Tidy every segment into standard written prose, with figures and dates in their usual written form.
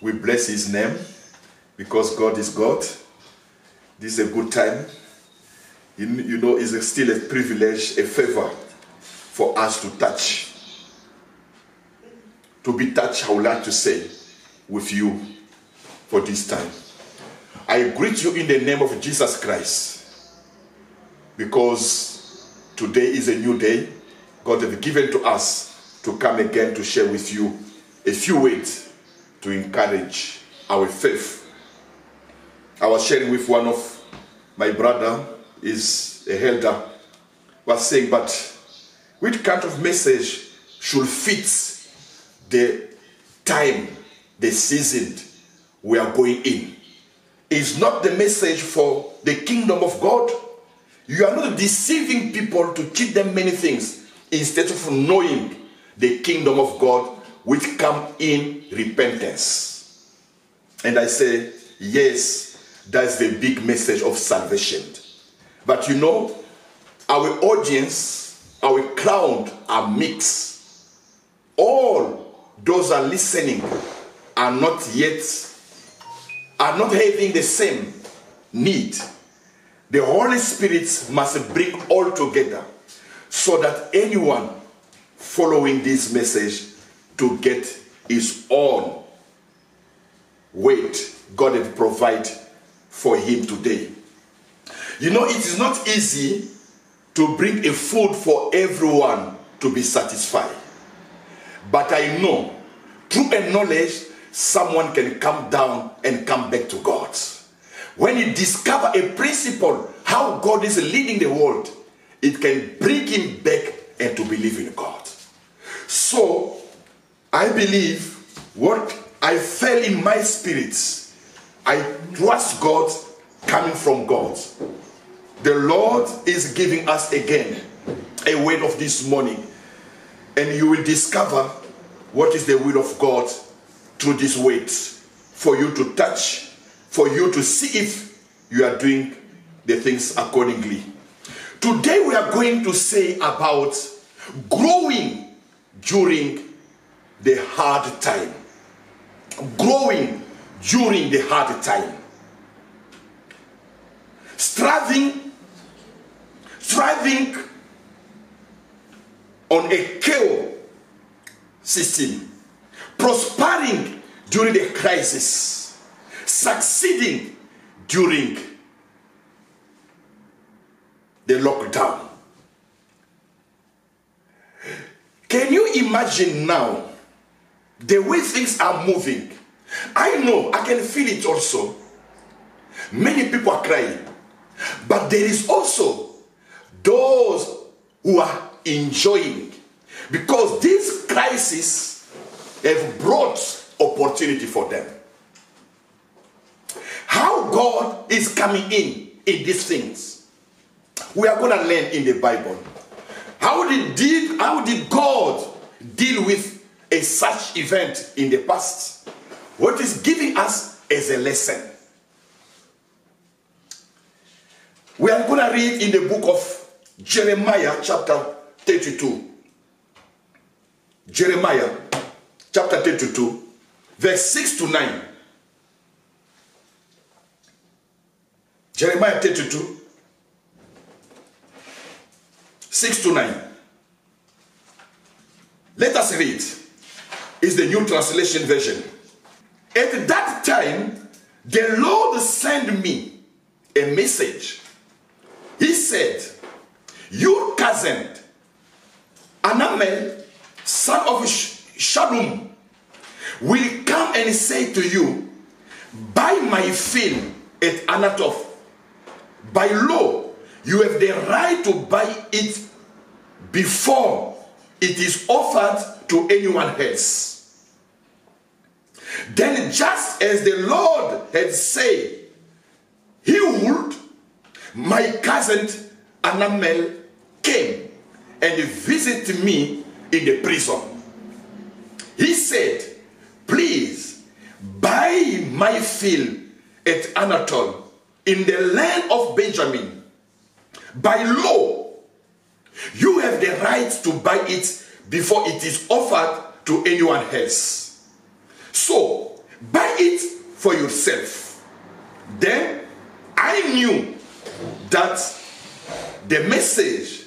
We bless his name because God is God. This is a good time. You know, it's still a privilege, a favor for us to touch. To be touched, I would like to say, with you for this time. I greet you in the name of Jesus Christ, because today is a new day. God has given to us to come again to share with you a few words to encourage our faith. I was sharing with one of my brother, is a elder, was saying, but which kind of message should fit the time, the season we are going in? It's not the message for the kingdom of God. You are not deceiving people to teach them many things instead of knowing the kingdom of God, which come in repentance. And I say, yes, that's the big message of salvation. But you know, our audience, our crowd are mixed. All those are listening are not having the same need. The Holy Spirit must bring all together so that anyone following this message to get his own weight God has provided for him today. You know, it is not easy to bring a food for everyone to be satisfied. But I know, through a knowledge, someone can come down and come back to God. When you discover a principle, how God is leading the world, it can bring him back and to believe in God. So, I believe what I felt in my spirit, I trust God coming from God. The Lord is giving us again a word of this morning, and you will discover what is the will of God through this word, for you to touch, for you to see if you are doing the things accordingly. Today we are going to say about growing during the hard time. Growing during the hard time. Striving on a chaos system. Prospering during the crisis. Succeeding during the lockdown. Can you imagine now the way things are moving? I know, I can feel it also. Many people are crying. But there is also those who are enjoying. Because this crisis have brought opportunity for them. How God is coming in these things. We are going to learn in the Bible. How did God deal with such event in the past? What is giving us as a lesson? We are going to read in the book of Jeremiah chapter 32. Jeremiah chapter 32, verse 6 to 9. Jeremiah 32, 6 to 9. Let us read. It's the New Translation Version. At that time, the Lord sent me a message. He said, your cousin, Anamel, son of Shallum, will come and say to you, buy my field at Anathoth. By law, you have the right to buy it before it is offered to anyone else. Then just as the Lord had said he would, my cousin Anamel came and visited me in the prison. He said, please buy my field at Anathoth in the land of Benjamin. By law, you have the right to buy it before it is offered to anyone else. So, buy it for yourself. Then I knew that the message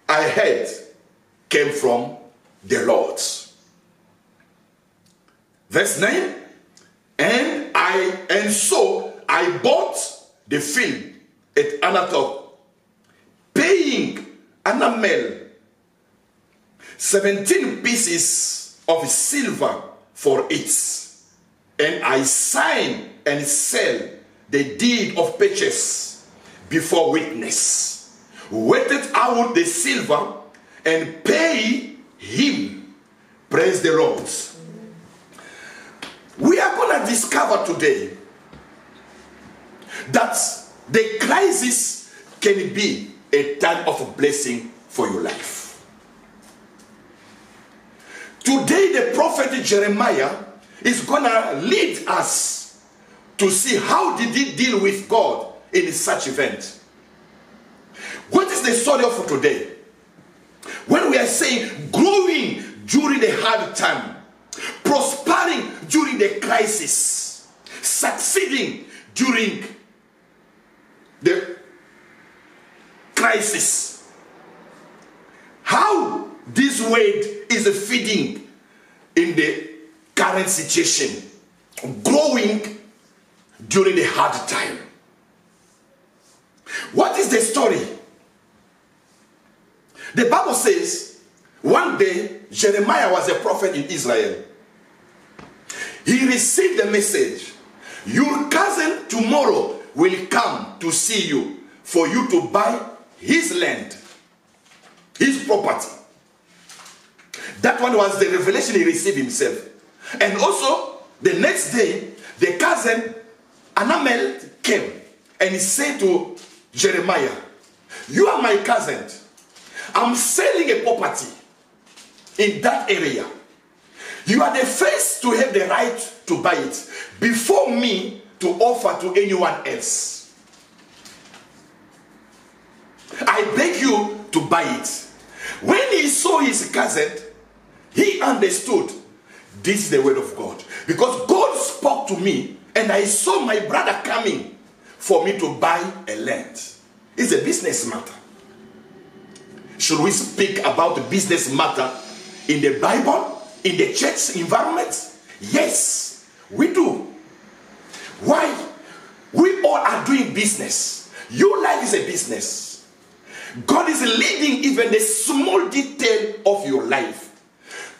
I heard came from the Lord. Verse 9, and so I bought the field at Anatot, paying Anamel 17 pieces of silver for it. And I sign and sell the deed of purchase before witness. Wetted out the silver and pay him. Praise the Lord. We are going to discover today that the crisis can be a time of blessing for your life. Today the prophet Jeremiah is going to lead us to see how did he deal with God in such event. What is the story of today? When we are saying growing during the hard time, prospering during the crisis, succeeding during the crisis, how this word is feeding in the current situation, growing during the hard time. What is the story? The Bible says one day Jeremiah was a prophet in Israel. He received a message. Your cousin tomorrow will come to see you for you to buy his land, his property. That one was the revelation he received himself. And also, the next day, the cousin Anamel came and he said to Jeremiah, you are my cousin. I'm selling a property in that area. You are the first to have the right to buy it before me to offer to anyone else. I beg you to buy it. When he saw his cousin, he understood this is the word of God. Because God spoke to me and I saw my brother coming for me to buy a land. It's a business matter. Should we speak about the business matter in the Bible, in the church environment? Yes, we do. Why? We all are doing business. Your life is a business. God is leading even the small detail of your life.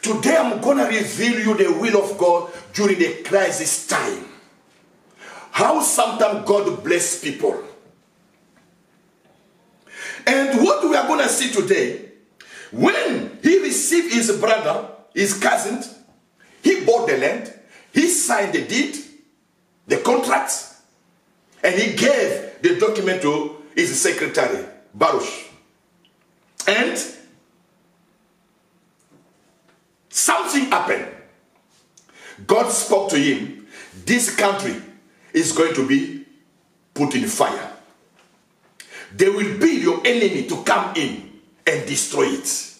Today I'm going to reveal you the will of God during the crisis time. How sometimes God bless people. And what we are going to see today, when he received his brother, his cousin, he bought the land, he signed the deed, the contract, and he gave the document to his secretary, Baruch. And something happened. God spoke to him, this country is going to be put in fire. They will be your enemy to come in and destroy it.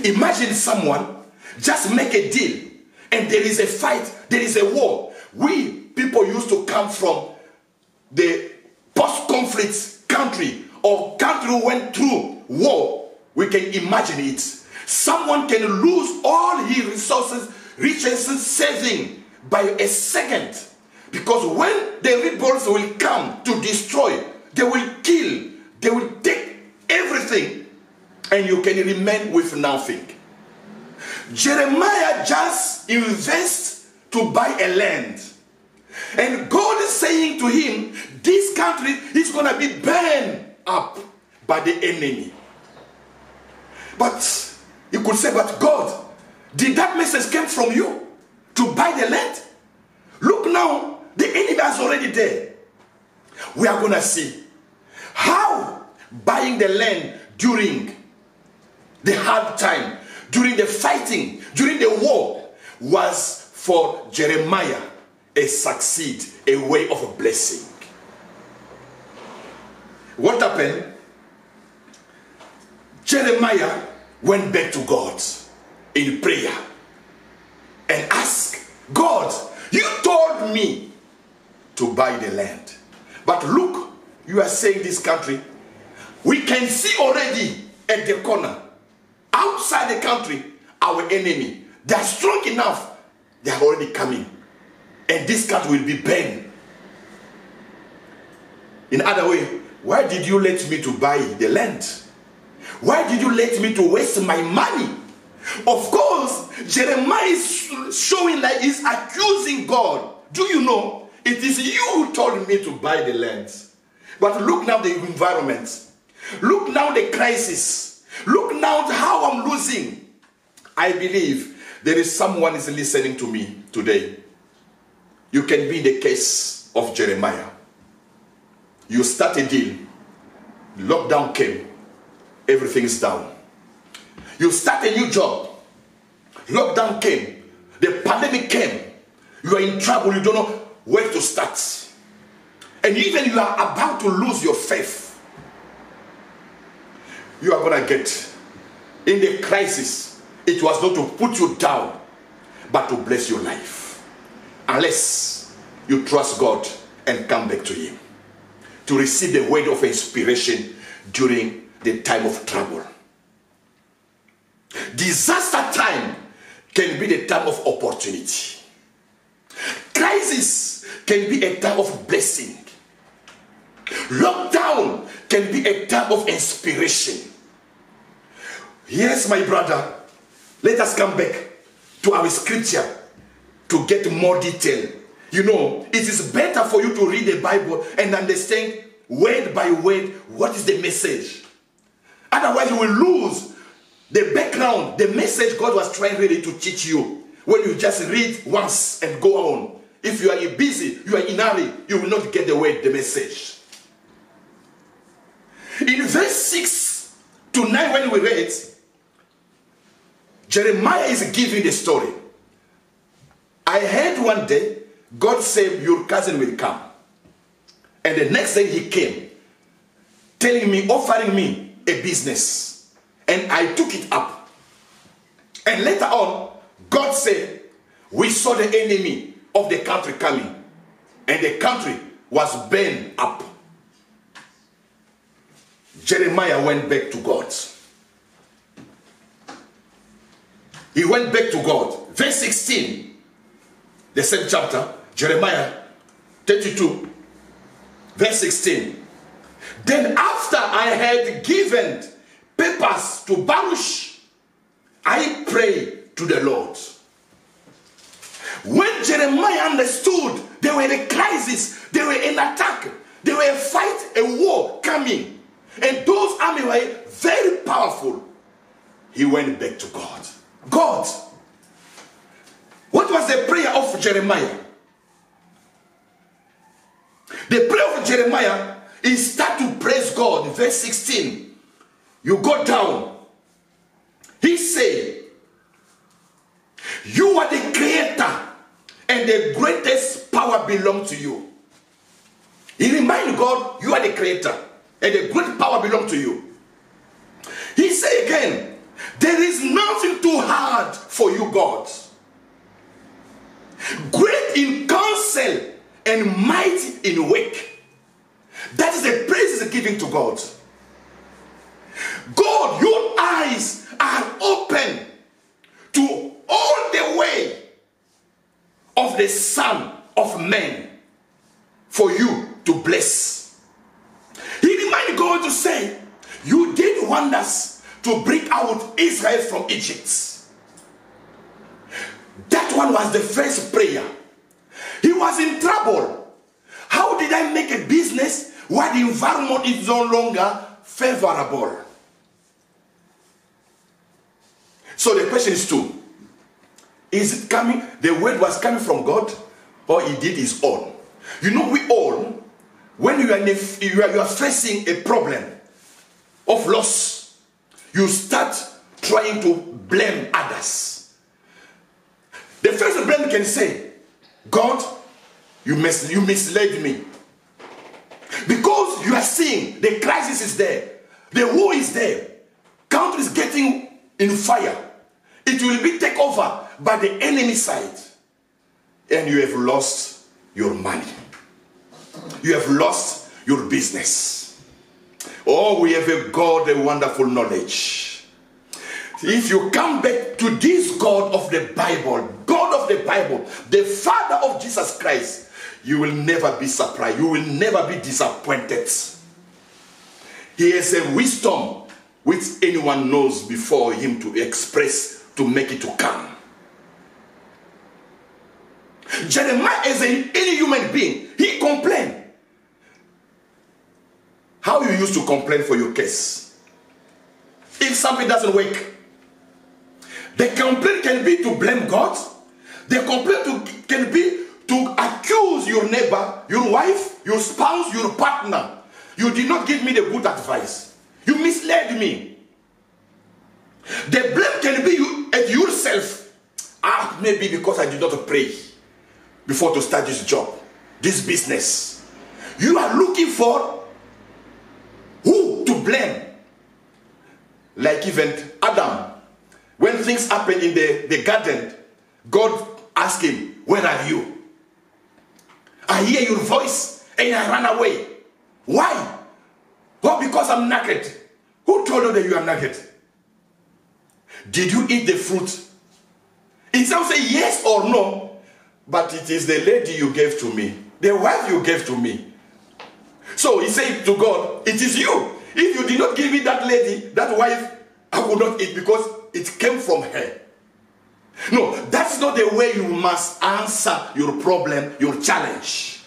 Imagine someone just make a deal and there is a fight, there is a war. We people used to come from the post-conflict country or country who went through war. We can imagine it. Someone can lose all his resources, riches, saving by a second. Because when the rebels will come to destroy, they will kill, they will take everything, and you can remain with nothing. Jeremiah just invests to buy a land. And God is saying to him, this country is going to be burned up by the enemy. But you could say, but God, did that message come from you to buy the land? Look now, the enemy is already there. We are going to see how buying the land during the hard time, during the fighting, during the war, was for Jeremiah a succeed, a way of a blessing. What happened? Jeremiah went back to God in prayer and asked, God, You told me to buy the land. But look, you are saying this country, we can see already at the corner, outside the country, our enemy. They are strong enough. They are already coming. And this country will be burned. In other words, why did you let me to buy the land? Why did you let me to waste my money? Of course, Jeremiah is showing like he's accusing God. Do you know? It is you who told me to buy the land. But look now the environment. Look now the crisis. Look now how I'm losing. I believe there is someone is listening to me today. You can be the case of Jeremiah. You start a deal. Lockdown came. Everything is down. You start a new job. Lockdown came. The pandemic came. You are in trouble. You don't know where to start. And even you are about to lose your faith. You are going to get in the crisis. It was not to put you down, but to bless your life. Unless you trust God and come back to Him. To receive the word of inspiration during the time of trouble. Disaster time can be the time of opportunity. Crisis can be a time of blessing. Lockdown can be a time of inspiration. Yes, my brother, let us come back to our scripture to get more detail. You know, it is better for you to read the Bible and understand word by word what is the message. Otherwise, you will lose the background, the message God was trying really to teach you. When you just read once and go on. If you are busy, you are in a hurry, you will not get the word, the message. In verse 6 to 9 when we read, Jeremiah is giving the story. I heard one day, God said, your cousin will come. And the next day he came, telling me, offering me a business. And I took it up. And later on, God said, we saw the enemy of the country coming. And the country was burned up. Jeremiah went back to God. He went back to God. Verse 16, the same chapter, Jeremiah 32, verse 16. Then after I had given papers to Baruch, I prayed to the Lord. When Jeremiah understood there were a crisis, there were an attack, there were a fight, a war coming, and those armies were very powerful, he went back to God. God, what was the prayer of Jeremiah? The prayer of Jeremiah is start to praise God. Verse 16, you go down. He said, you are the creator and the greatest power belongs to you. He reminded God, you are the creator and the great power belongs to you. He said again, there is nothing too hard for you, God. Great in counsel and mighty in work. That is the praise he's giving to God. God, your eyes are open to all the way of the Son of Man for you to bless. He reminded God to say, you did wonders to bring out Israel from Egypt. That one was the first prayer. He was in trouble. How did I make a business where the environment is no longer favorable? So the question is two. Is it coming, the word was coming from God, or he did his own? You know, we all, when you are facing a problem of loss, you start trying to blame others. The first blame can say, God, you misled me. Because you are seeing the crisis is there. The war is there. Country is getting in fire. It will be taken over by the enemy side. And and you have lost your money. You have lost your business. Oh, we have a God, a wonderful knowledge. If you come back to this God of the Bible, the Father of Jesus Christ, you will never be surprised. You will never be disappointed. He has a wisdom which anyone knows before him to express, to make it to come. Jeremiah, as any human being, he complained. How you used to complain for your case? If something doesn't work, the complaint can be to blame God. The complaint can be to accuse your neighbor, your wife, your spouse, your partner. You did not give me the good advice. You misled me. The blame can be you at yourself. Maybe because I did not pray before to start this job, this business. You are looking for who to blame. Like even Adam, when things happened in the garden, God asked him, where are you? I hear your voice and I ran away. Why? Well, because I'm naked. Who told you that you are naked? Did you eat the fruit? In some say yes or no, but it is the lady you gave to me, the wife you gave to me. So he said to God, it is you. If you did not give me that lady, that wife, I would not eat because it came from her. No, that's not the way you must answer your problem, your challenge.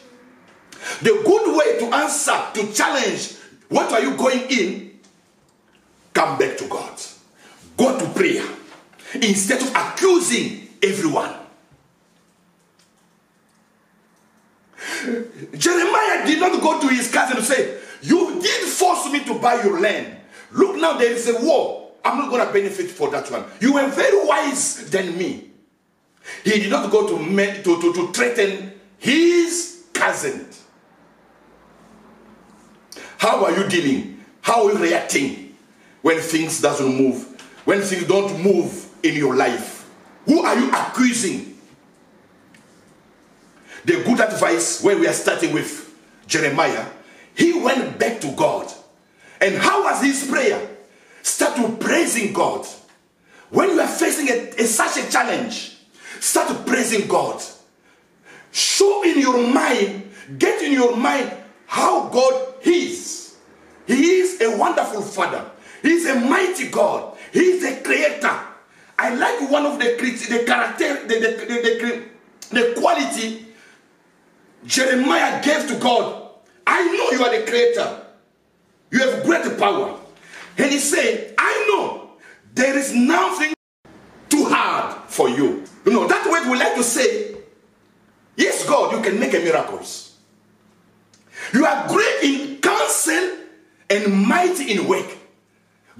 The good way to answer, to challenge, what are you going in? Come back to God. Go to prayer. Instead of accusing everyone. Jeremiah did not go to his cousin and say, you did force me to buy your land. Look, now there is a war. I'm not going to benefit for that one. You were very wise than me. He did not go to threaten his cousin. How are you dealing? How are you reacting when things doesn't move? When things don't move in your life? Who are you accusing? The good advice, when we are starting with Jeremiah, he went back to God. And how was his prayer? Start to praising God. When you are facing such a challenge, start to praising God. Show in your mind, get in your mind how God is. He is a wonderful Father. He is a mighty God. He is a creator. I like one of the character, the quality Jeremiah gave to God. I know you are the creator. You have great power. And he said, I know there is nothing too hard for you. You know, that word we like to say, yes, God, you can make miracles. You are great in counsel and mighty in work.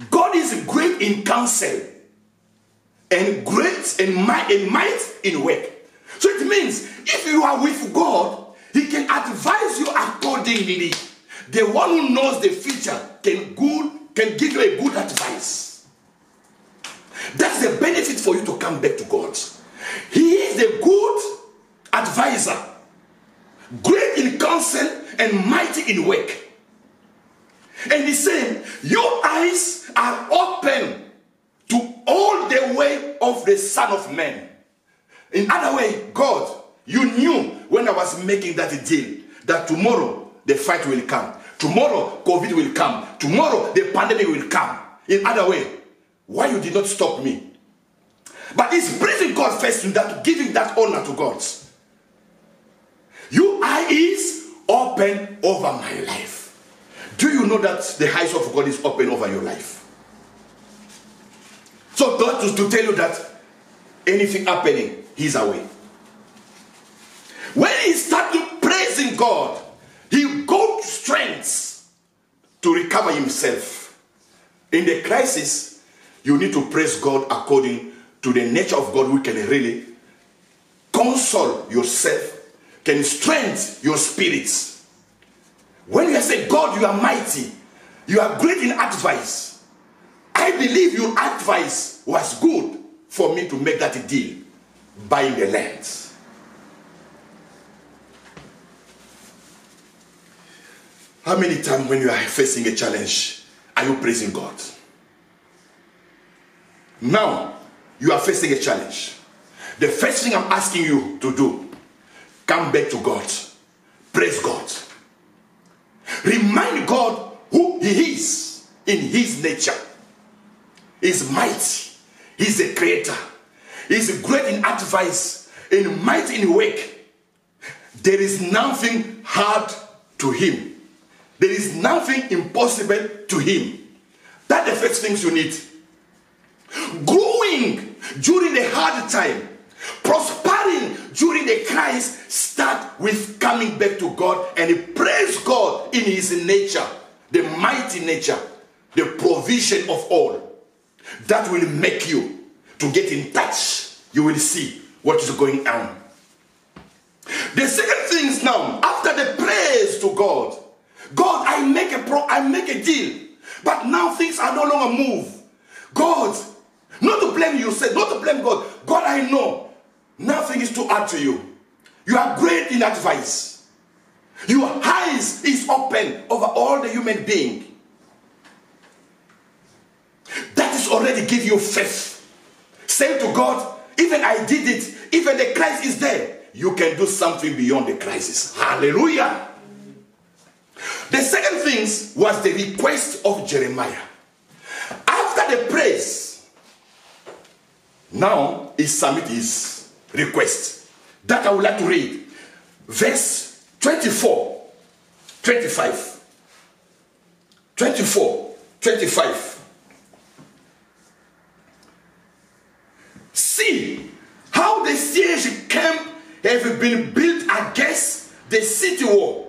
God is great in counsel and great in might in work. So it means if you are with God, he can advise you accordingly. The one who knows the future can give you a good advice. That's the benefit for you to come back to God. He is the good advisor, great in counsel and mighty in work. And he's saying, your eyes are open to all the way of the Son of Man. In other way, God, you knew when I was making that deal that tomorrow the fight will come. Tomorrow COVID will come. Tomorrow the pandemic will come. In other way, why you did not stop me? But it's praising God first in that, giving that honor to God. Your eye is open over my life. Do you know that the eyes of God is open over your life? So God is to tell you that anything happening, He's away. When he started praising God, he got strength to recover himself. In the crisis, you need to praise God according to the nature of God, who can really console yourself, can strengthen your spirits. When you say, God, you are mighty, you are great in advice. I believe your advice was good for me to make that deal, buying the land. How many times when you are facing a challenge, are you praising God? Now, you are facing a challenge. The first thing I'm asking you to do, come back to God. Praise God. Remind God who He is in His nature. He's mighty. He's a creator. He's great in advice, in might in work. There is nothing hard to Him. There is nothing impossible to Him. That's the first things you need. Growing during the hard time, prospering during the crisis, start with coming back to God and praise God in His nature, the mighty nature, the provision of all. That will make you to get in touch. You will see what is going on. The second thing is now, after the praise to God, God, I make a deal, but now things are no longer move. God, not to blame yourself, not to blame God. God, I know nothing is too hard to you. You are great in advice. Your eyes is open over all the human being. That is already give you faith. Say to God, even I did it, even the crisis is there. You can do something beyond the crisis. Hallelujah. The second thing was the request of Jeremiah. After the praise, now he submit his request. That I would like to read. Verse 24, 25. 24, 25. See how the siege camp have been built against the city wall.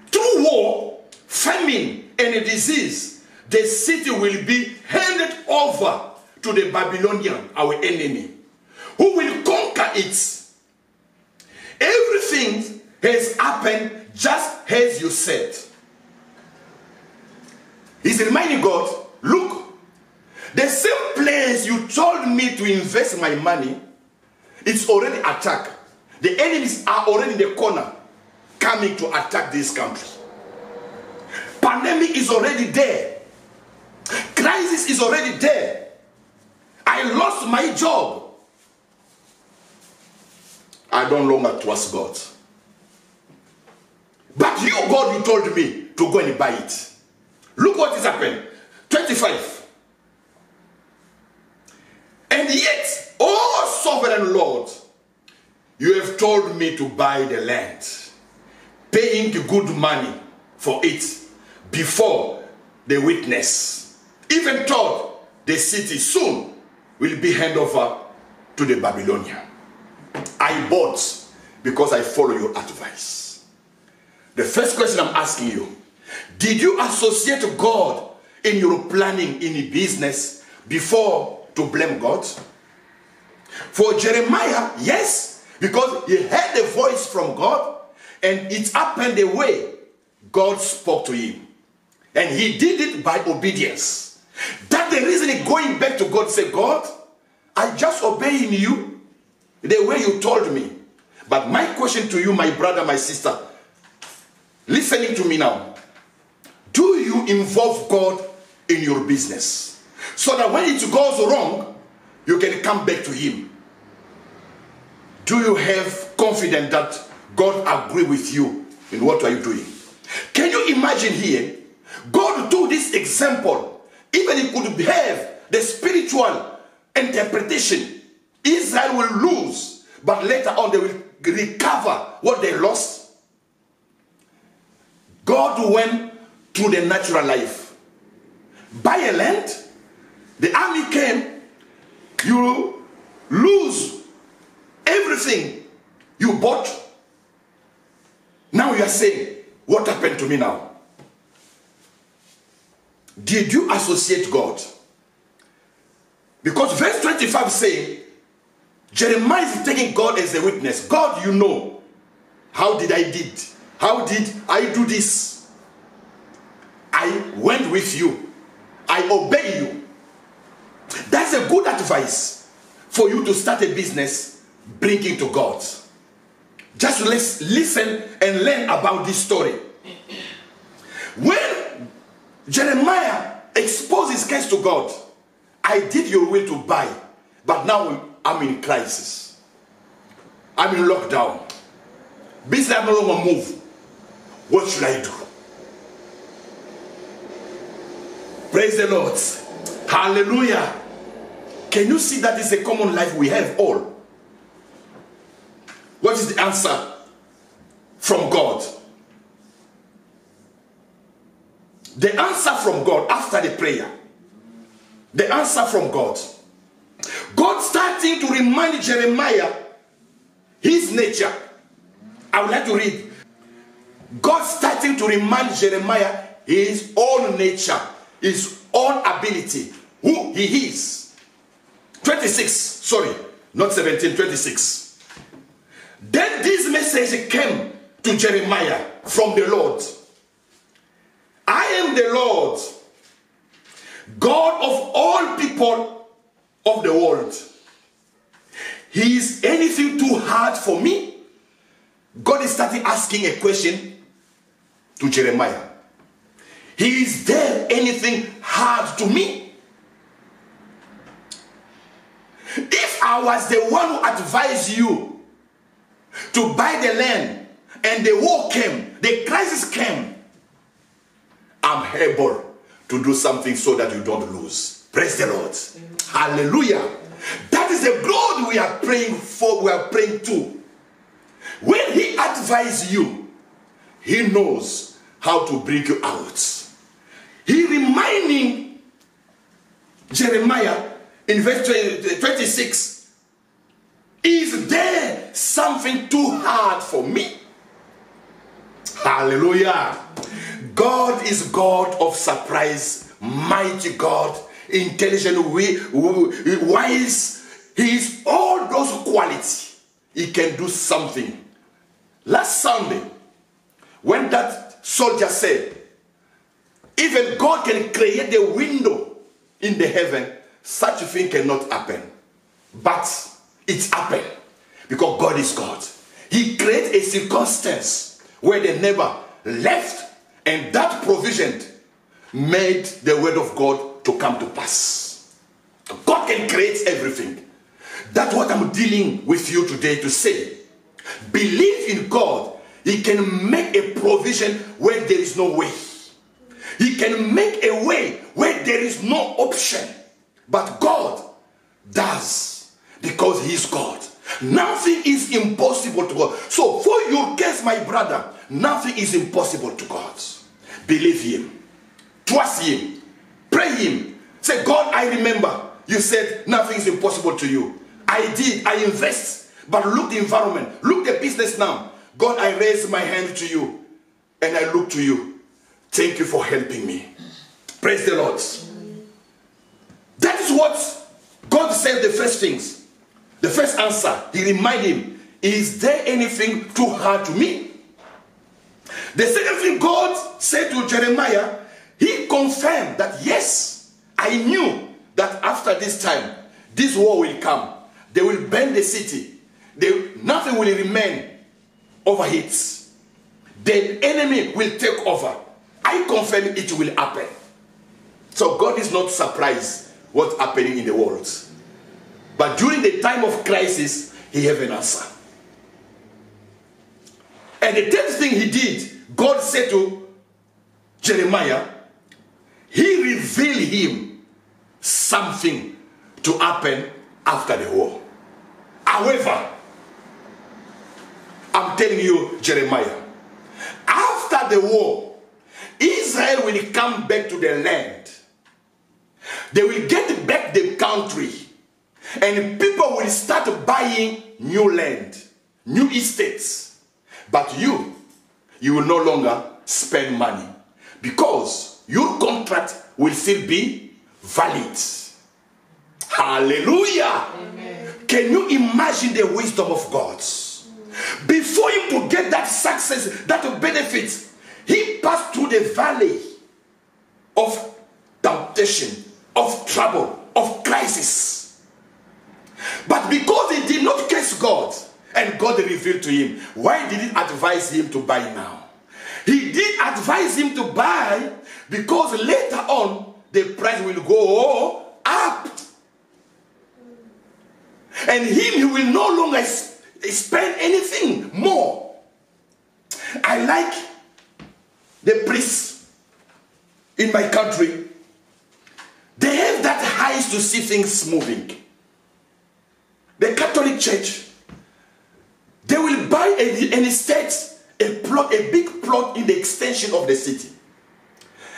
Through war, famine, and a disease, the city will be handed over to the Babylonian, our enemy, who will conquer it. Everything has happened just as you said. He's reminding God, look, the same place you told me to invest my money, it's already attacked. The enemies are already in the corner, coming to attack this country. Pandemic is already there. Crisis is already there. I lost my job. I don't longer trust God. But you, God, you told me to go and buy it. Look what is happening. 25. And yet, oh sovereign Lord, you have told me to buy the land, paying good money for it before the witness. Even told the city soon will be handed over to the Babylonian. I bought because I follow your advice. The first question I'm asking you, did you associate God in your planning in business before to blame God? For Jeremiah, yes, because he heard the voice from God and it happened the way God spoke to him. And he did it by obedience. That's the reason he going back to God, say, God, I just obeying you the way you told me. But my question to you, my brother, my sister, listening to me now, do you involve God in your business? So that when it goes wrong, you can come back to him. Do you have confidence that God agree with you in what are you doing? Can you imagine here, God do this example, even he could have the spiritual interpretation. Israel will lose, but later on they will recover what they lost. God went through the natural life. Buy a land, the army came, you lose everything you bought. Now you are saying, what happened to me now? Did you associate God? Because verse 25 says, Jeremiah is taking God as a witness. God, you know, how did I did? How did I do this? I went with you. I obey you. That's a good advice for you to start a business, bringing to God. Just let's listen and learn about this story When Jeremiah exposed his case to God, I did your will to buy, but now I'm in crisis. I'm in lockdown. Business no longer move. What should I do? Praise the Lord. Hallelujah. Can you see that is a common life we have all? What is the answer from God? The answer from God after the prayer. The answer from God. God starting to remind Jeremiah his nature. I would like to read. God starting to remind Jeremiah his own nature, his own ability, who he is. 26, sorry, not 17, 26. Then this message came to Jeremiah from the Lord. I am the Lord, God of all people of the world. Is anything too hard for me? God is starting asking a question to Jeremiah. Is there anything hard to me? If I was the one who advised you to buy the land and the war came, the crisis came, I'm able to do something so that you don't lose. Praise the Lord. Amen. Hallelujah. That is the God we are praying for, we are praying to. When he advises you, he knows how to bring you out. He reminding Jeremiah in verse 26, is there something too hard for me? Hallelujah. God is God of surprise, mighty God, intelligent, wise. He is all those qualities. He can do something. Last Sunday, when that soldier said, even God can create a window in the heaven, such a thing cannot happen. But it's happened because God is God. He created a circumstance where they never left, and that provision made the word of God to come to pass. God can create everything. That's what I'm dealing with you today to say. Believe in God. He can make a provision where there is no way. He can make a way where there is no option. But God does, because he is God. Nothing is impossible to God. So for your case, my brother, nothing is impossible to God. Believe him. Trust him. Pray him. Say, God, I remember you said nothing is impossible to you. I did. I invest. But look the environment. Look the business now. God, I raise my hand to you. And I look to you. Thank you for helping me. Praise the Lord. That is what God said the first things. The first answer. He reminded him, is there anything too hard to me? The second thing God said to Jeremiah, he confirmed that yes, I knew that after this time, this war will come. They will burn the city. Nothing will remain over it. The enemy will take over. I confirm it will happen. So God is not surprised what's happening in the world. But during the time of crisis, he has an answer. And the third thing he did, God said to Jeremiah, he revealed him something to happen after the war. However, I'm telling you, Jeremiah, after the war, Israel will come back to their land. They will get back the country. And people will start buying new land, new estates. But you will no longer spend money, because your contract will still be valid. Hallelujah. Amen. Can you imagine the wisdom of God? Before him to get that success, that benefit, he passed through the valley of temptation, of trouble, of crisis. But because he did not curse God, and God revealed to him, why did he advise him to buy now? He did advise him to buy because later on the price will go up. And he will no longer spend anything more. I like the priests in my country. They have that eyes to see things moving. The Catholic Church, they will buy an estate, a big plot in the extension of the city.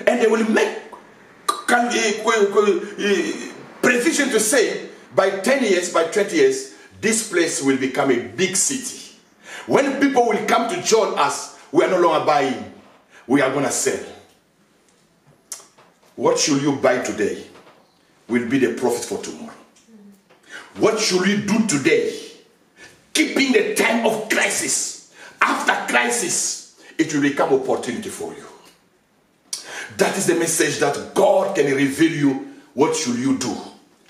And they will make prevision to say, by 10 years, by 20 years, this place will become a big city. When people will come to join us, we are no longer buying. We are going to sell. What should you buy today will be the profit for tomorrow. What should you do today? Keeping the time of crisis. After crisis, it will become opportunity for you. That is the message that God can reveal you. What should you do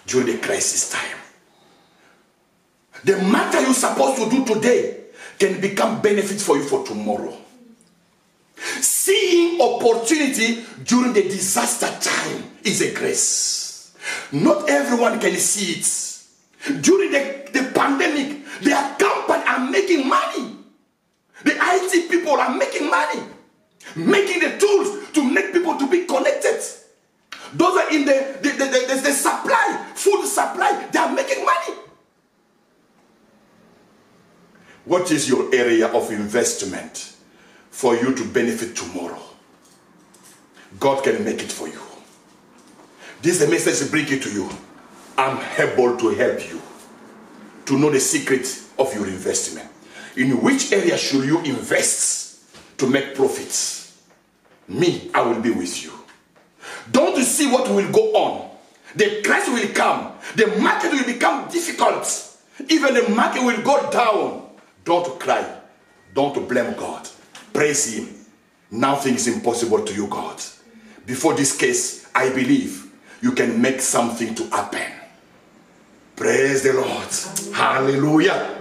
during the crisis time? The matter you're supposed to do today can become benefit for you for tomorrow. Seeing opportunity during the disaster time is a grace. Not everyone can see it. During the pandemic, their company are making money. The IT people are making money. Making the tools to make people to be connected. Those are in the supply, food supply, they are making money. What is your area of investment for you to benefit tomorrow? God can make it for you. This is the message to bring it to you. I'm able to help you to know the secret of your investment. In which area should you invest to make profits? Me, I will be with you. Don't you see what will go on? The crisis will come. The market will become difficult. Even the market will go down. Don't cry. Don't blame God. Praise Him. Nothing is impossible to you, God. Before this case, I believe you can make something to happen. Praise the Lord. Hallelujah.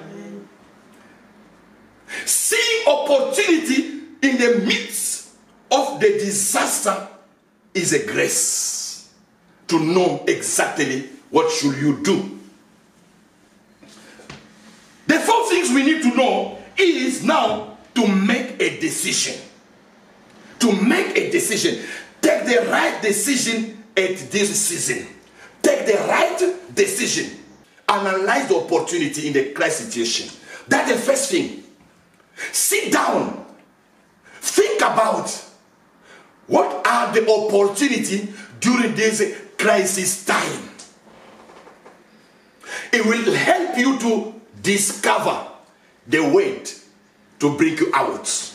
Seeing opportunity in the midst of the disaster is a grace to know exactly what should you do. The four things we need to know is now to make a decision. To make a decision. Take the right decision at this season. Take the right decision. Analyze the opportunity in the crisis situation. That's the first thing. Sit down. Think about what are the opportunities during this crisis time. It will help you to discover the way to bring you out.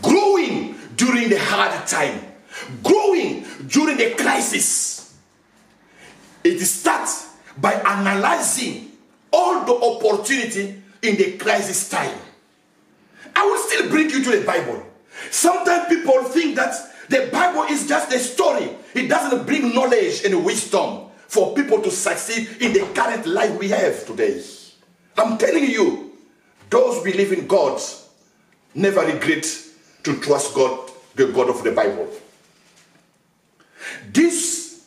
Growing during the hard time. Growing during the crisis. It starts by analyzing all the opportunity in the crisis time. I will still bring you to the Bible. Sometimes people think that the Bible is just a story. It doesn't bring knowledge and wisdom for people to succeed in the current life we have today. I'm telling you, those who believe in God never regret to trust God, the God of the Bible. This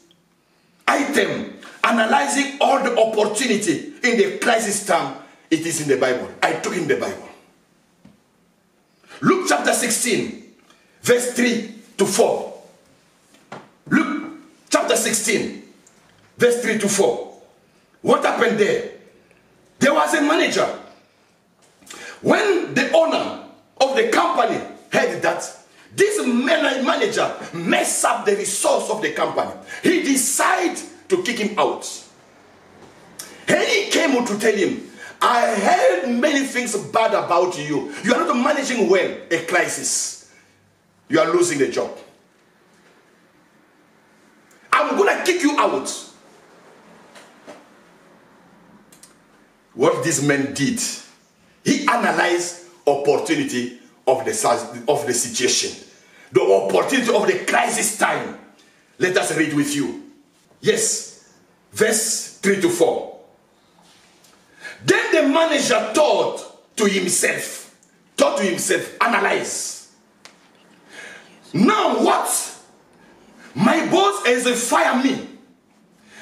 item, analyzing all the opportunity in the crisis time, it is in the Bible. I took in the Bible. Luke chapter 16, verse 3 to 4. Luke chapter 16, verse 3 to 4. What happened there? There was a manager. When the owner of the company heard that this manager messed up the resource of the company, he decided to kick him out. And he came to tell him, I heard many things bad about you. You are not managing well a crisis. You are losing the job. I'm going to kick you out. What this man did, he analyzed opportunity of the situation. The opportunity of the crisis time. Let us read with you. Yes. Verse 3 to 4. Then the manager thought to himself, analyze. Now what? My boss has fired me.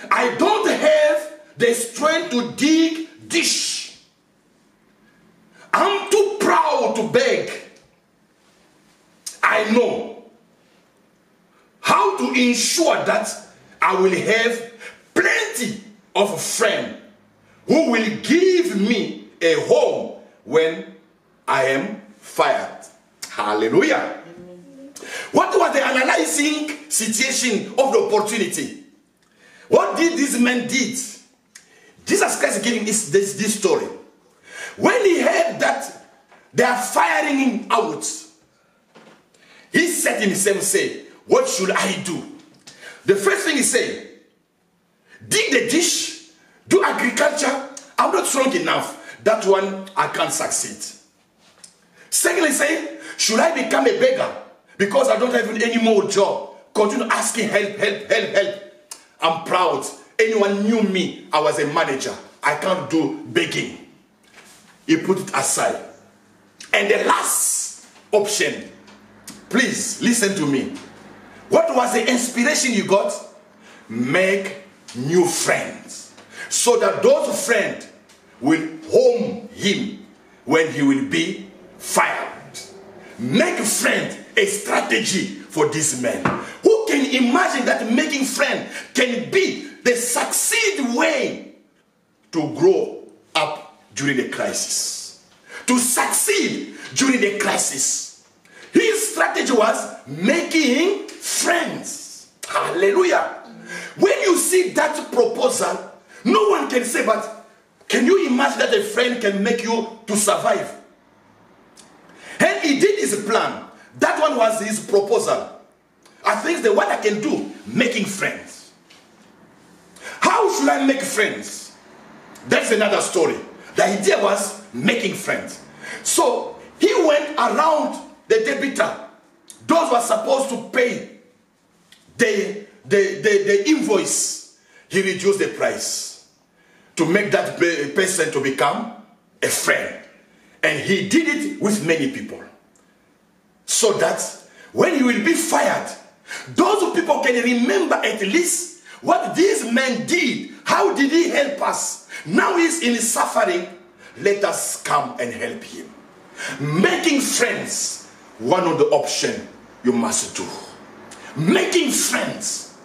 I don't have the strength to dig dish. I'm too proud to beg. I know how to ensure that I will have plenty of friends who will give me a home when I am fired. Hallelujah. What was the analyzing situation of the opportunity? What did this man did? Jesus Christ giving this story. When he heard that they are firing him out, he said to himself, say, what should I do? The first thing he said, dig the dish, do agriculture. I'm not strong enough. That one, I can't succeed. Secondly, say, should I become a beggar? Because I don't have any more job. Continue asking help, help, help, help. I'm proud. Anyone knew me, I was a manager. I can't do begging. He put it aside. And the last option, please listen to me. What was the inspiration you got? Make new friends. So that those friends will home him when he will be fired. Make friends a strategy for this man. Who can imagine that making friends can be the succeed way to grow up during the crisis? To succeed during the crisis. His strategy was making friends. Hallelujah. When you see that proposal, no one can say, but can you imagine that a friend can make you to survive? And he did his plan. That one was his proposal. I think the one I can do, making friends. How should I make friends? That's another story. The idea was making friends. So he went around the debitor. Those who are supposed to pay the invoice. He reduced the price to make that person to become a friend. And he did it with many people. So that when he will be fired, those people can remember at least what this man did. How did he help us? Now he's in suffering. Let us come and help him. Making friends, one of the options you must do. Making friends.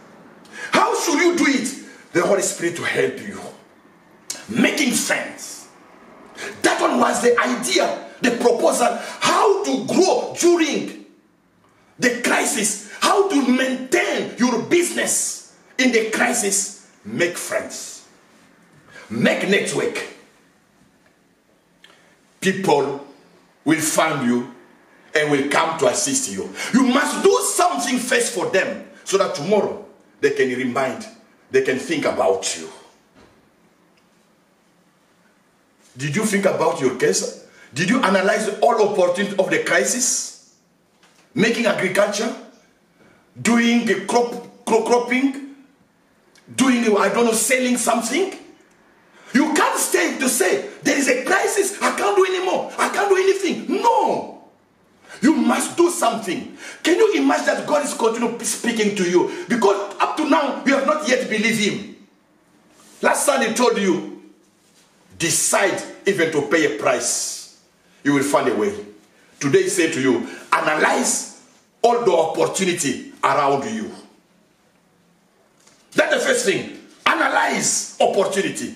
How should you do it? The Holy Spirit to help you. Making friends. That one was the idea, the proposal, how to grow during the crisis, how to maintain your business in the crisis. Make friends. Make network. People will find you and will come to assist you. You must do something first for them so that tomorrow they can remind, they can think about you. Did you think about your case? Did you analyze all opportunities of the crisis? Making agriculture? Doing the cropping? Doing, I don't know, selling something? You can't stay to say, there is a crisis, I can't do anymore, I can't do anything. No. You must do something. Can you imagine that God is continuing speaking to you? Because up to now, you have not yet believed him. Last Sunday he told you, decide even to pay a price. You will find a way. Today he said to you, analyze all the opportunity around you. That's the first thing. Analyze opportunity.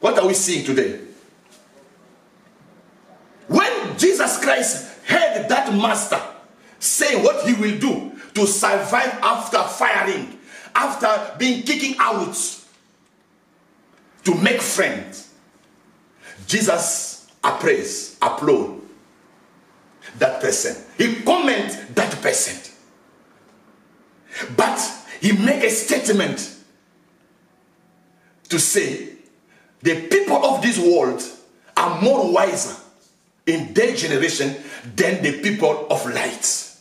What are we seeing today? When Jesus Christ heard that master say what he will do to survive after firing, after being kicked out, to make friends, Jesus applaud that person. He comment that person. But he make a statement to say the people of this world are more wiser in their generation than the people of light.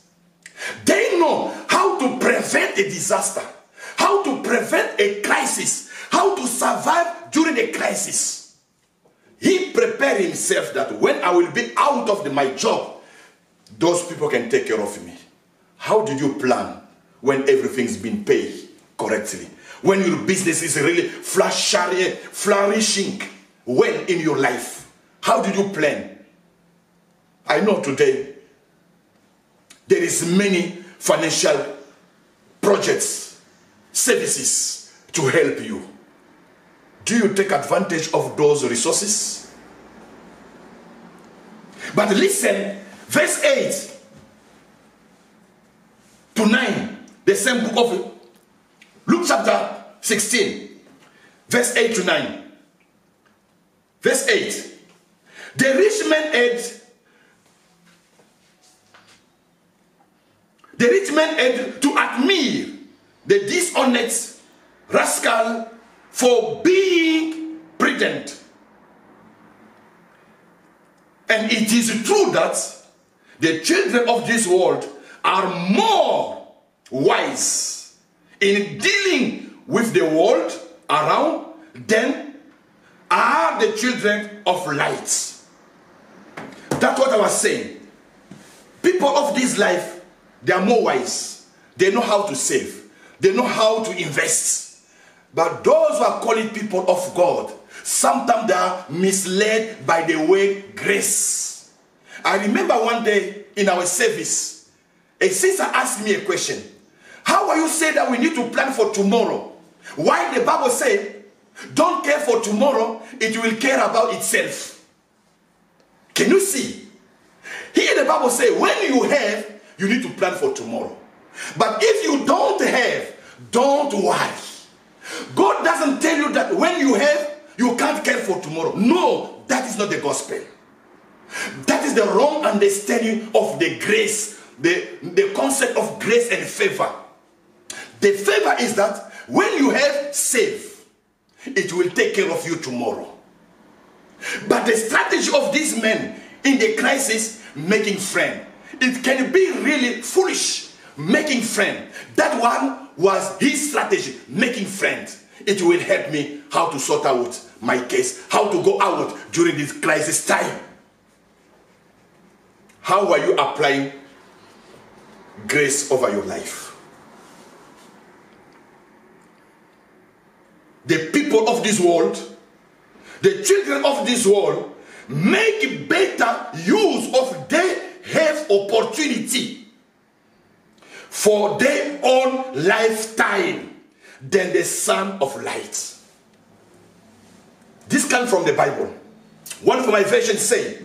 They know how to prevent a disaster, how to prevent a crisis, how to survive during a crisis. He prepared prepare himself that when I will be out of my job, those people can take care of me. How did you plan when everything's been paid correctly? When your business is really flourishing well in your life? How did you plan? I know today there is many financial projects, services to help you. Do you take advantage of those resources? But listen, verse 8 to 9, the same book of Luke chapter 16, verse 8 to 9. Verse 8. The rich man had to admire the dishonest rascal for being prudent. And it is true that the children of this world are more wise in dealing with the world around than are the children of light. That's what I was saying. People of this life, they are more wise. They know how to save. They know how to invest. But those who are calling people of God, sometimes they are misled by the word grace. I remember one day in our service, a sister asked me a question. How are you saying that we need to plan for tomorrow? Why the Bible says, don't care for tomorrow, it will care about itself. Can you see? Here the Bible says, when you have, you need to plan for tomorrow. But if you don't have, don't worry. God doesn't tell you that when you have, you can't care for tomorrow. No, that is not the gospel. That is the wrong understanding of the grace, the concept of grace and favor. The favor is that when you have, save. It will take care of you tomorrow. But the strategy of these men in the crisis, making friends. It can be really foolish, making friends. That one was his strategy, making friends. It will help me how to sort out my case, how to go out during this crisis time. How are you applying grace over your life? The people of this world, the children of this world, make better use of their have opportunity for their own lifetime than the Son of Light. This comes from the Bible. One of my versions say,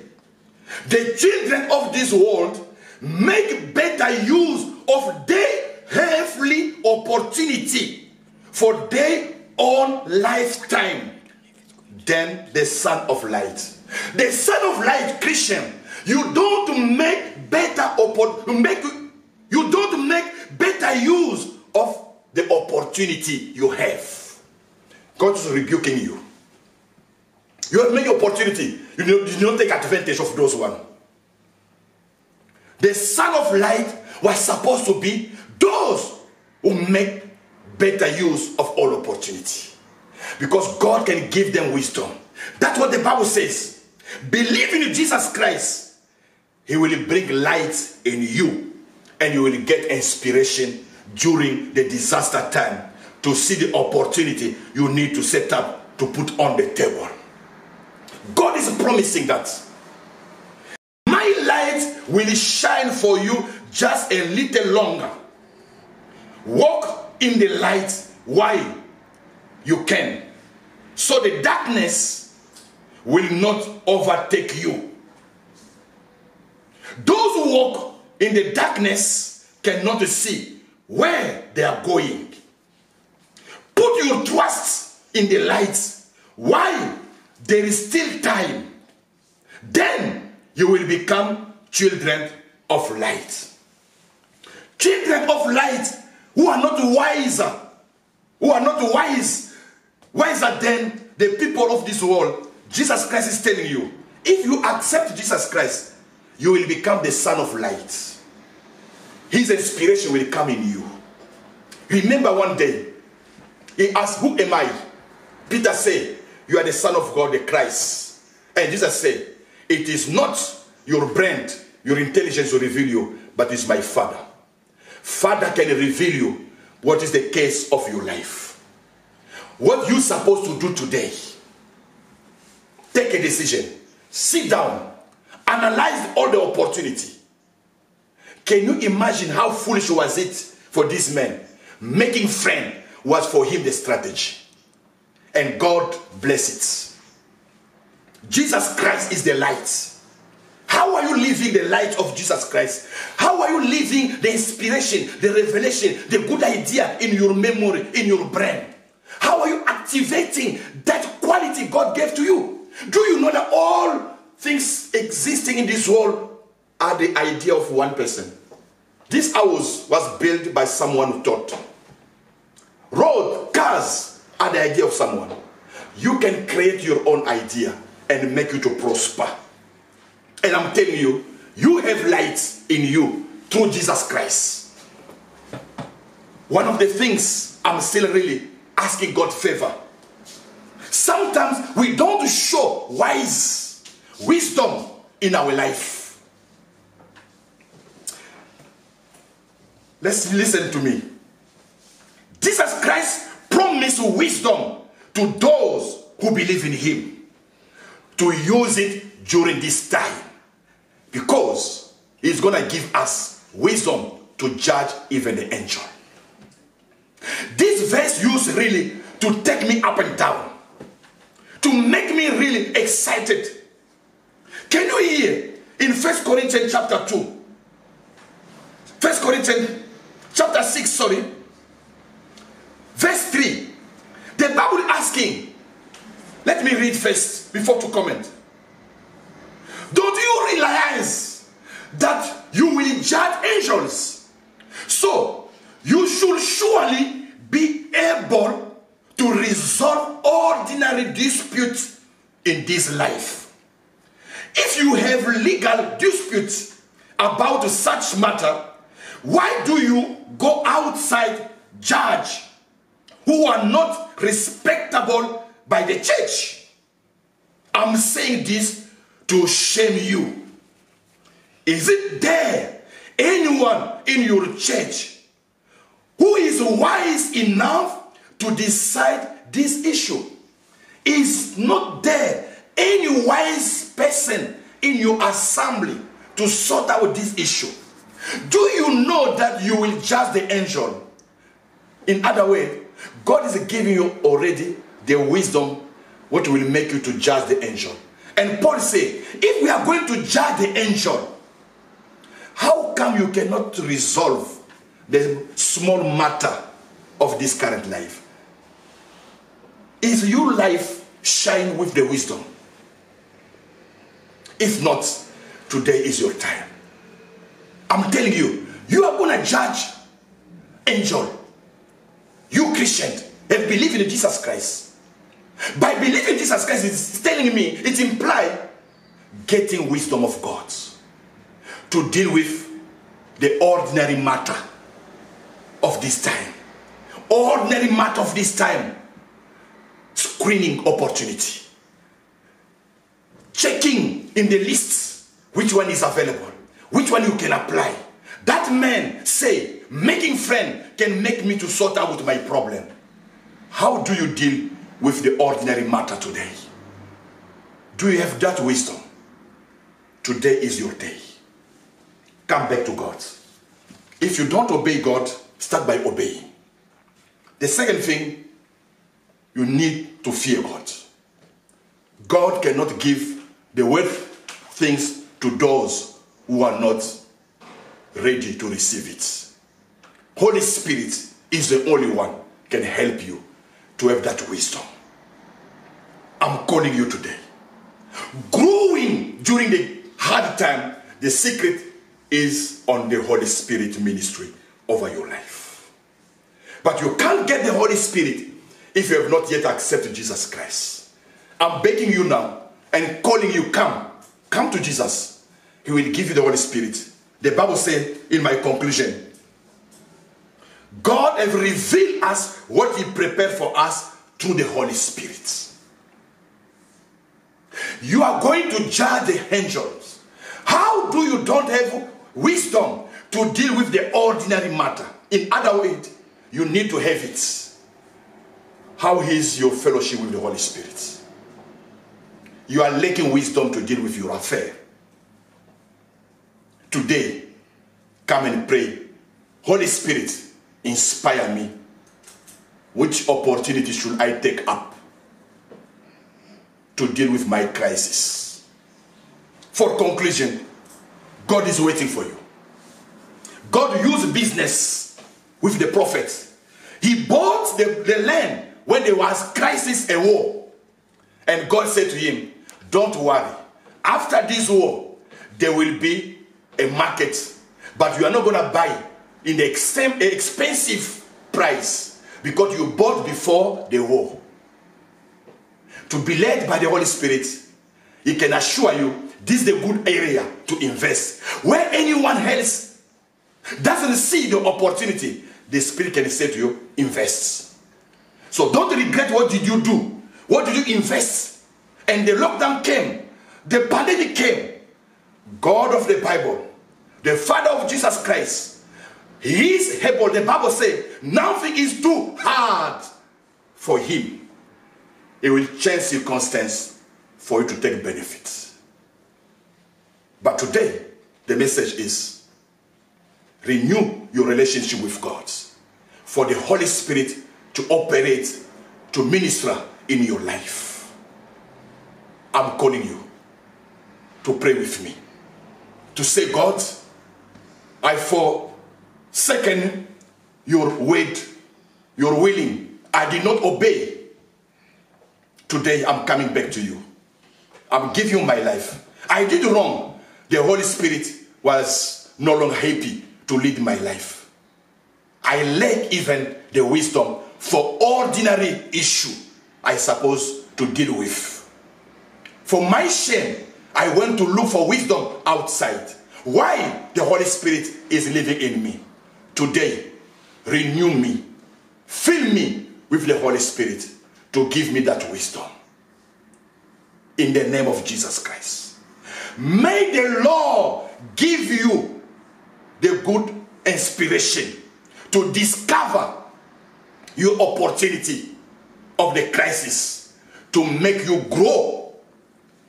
the children of this world make better use of their heavenly opportunity for their own lifetime than the Son of Light. The Son of Light, Christian, you don't make better use of the opportunity you have. God is rebuking you. You have many opportunity. You don't take advantage of those ones. The Son of Light was supposed to be those who make better use of all opportunity. Because God can give them wisdom. That's what the Bible says. Believe in Jesus Christ. He will bring light in you. And you will get inspiration during the disaster time to see the opportunity you need to set up to put on the table. God is promising that. My light will shine for you just a little longer. Walk in the light while you can, so the darkness will not overtake you. Those who walk in the darkness cannot see where they are going. Put your trust in the light while there is still time. Then you will become children of light. Children of light who are not wiser, wiser than the people of this world. Jesus Christ is telling you, if you accept Jesus Christ, you will become the Son of Light. His inspiration will come in you. Remember one day, he asked, who am I? Peter said, you are the Son of God, the Christ. And Jesus said, it is not your brain, your intelligence will reveal you, but it's my Father. Father can reveal you what is the case of your life. What you're supposed to do today. Take a decision. Sit down. Analyze all the opportunity. Can you imagine how foolish was it for this man? Making friend was for him the strategy. And God bless it. Jesus Christ is the light. How are you living the light of Jesus Christ? How are you living the inspiration, the revelation, the good idea in your memory, in your brain? How are you activating that quality God gave to you? Do you know that all things existing in this world are the idea of one person? This house was built by someone who thought. Road, cars are the idea of someone. You can create your own idea and make you to prosper. And I'm telling you, you have light in you through Jesus Christ. One of the things I'm still really asking God favor. Sometimes we don't show wisdom in our life. Let's listen to me. Jesus Christ promised wisdom to those who believe in him to use it during this time, because he's going to give us wisdom to judge even the angel. This verse used really to take me up and down, to make me really excited. Can you hear in 1 Corinthians chapter 2, 1 Corinthians chapter 6, verse 3, the Bible is asking, let me read first before to comment. Don't you realize that you will judge angels? So you should surely be able to resolve ordinary disputes in this life. If you have legal disputes about such matter, why do you go outside judge who are not respectable by the church? I'm saying this to shame you. Is it there anyone in your church who is wise enough to decide this issue? Is not there any wise person in your assembly to sort out this issue? Do you know that you will judge the angel? In other words, God is giving you already the wisdom what will make you to judge the angel. And Paul said, if we are going to judge the angel, how come you cannot resolve the small matter of this current life? Is your life shine with the wisdom? If not, today is your time. I'm telling you, you are going to judge angel. You Christian and believe in Jesus Christ. By believing in Jesus Christ, it's telling me, it implies getting wisdom of God to deal with the ordinary matter of this time. Ordinary matter of this time. Screening opportunity. Checking in the lists which one is available, which one you can apply. That man say, making friend can make me to sort out my problem. How do you deal with the ordinary matter today? Do you have that wisdom? Today is your day. Come back to God. If you don't obey God, start by obeying. The second thing, you need to fear God. God cannot give the worth things to those who are not ready to receive it. Holy Spirit is the only one can help you to have that wisdom. I'm calling you today. Growing during the hard time, the secret is on the Holy Spirit ministry over your life. But you can't get the Holy Spirit if you have not yet accepted Jesus Christ. I'm begging you now and calling you, come to Jesus. He will give you the Holy Spirit. The Bible says in my conclusion, God has revealed us what he prepared for us through the Holy Spirit. You are going to judge the angels. How do you don't have wisdom to deal with the ordinary matter? In other words, you need to have it. How is your fellowship with the Holy Spirit? You are lacking wisdom to deal with your affair. Today, come and pray. Holy Spirit, inspire me. Which opportunity should I take up to deal with my crisis? For conclusion, God is waiting for you. God used business with the prophet. He bought the land when there was crisis and war. And God said to him, don't worry. After this war, there will be a market. But you are not going to buy in the expensive price because you bought before the war. To be led by the Holy Spirit, He can assure you this is a good area to invest. Where anyone else doesn't see the opportunity, the Spirit can say to you, invest. So don't regret what did you do. What did you invest? And the lockdown came. The pandemic came. God of the Bible, the Father of Jesus Christ, He is able. The Bible says nothing is too hard for Him. He will change circumstance for you to take benefits. But today, the message is renew your relationship with God for the Holy Spirit to operate, to minister in your life. I'm calling you to pray with me. To say, God, I forsaken your word, your willing. I did not obey. Today I'm coming back to you. I'm giving you my life. I did wrong. The Holy Spirit was no longer happy to lead my life. I lack even the wisdom for ordinary issue I supposed to deal with. For my shame, I went to look for wisdom outside. Why? The Holy Spirit is living in me. Today, renew me. Fill me with the Holy Spirit to give me that wisdom. In the name of Jesus Christ. May the Lord give you the good inspiration to discover your opportunity of the crisis to make you grow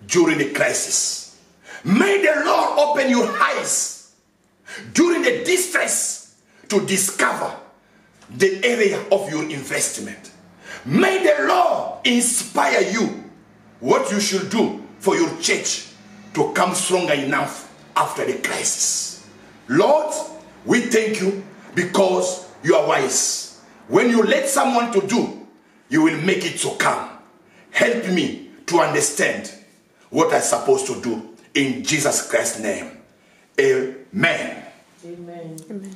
during the crisis. May the Lord open your eyes during the distress to discover the area of your investment. May the Lord inspire you what you should do for your church to come stronger enough after the crisis. Lord, we thank you because you are wise. When you let someone to do, you will make it to come. Help me to understand what I'm supposed to do. In Jesus Christ's name. Amen. Amen. Amen.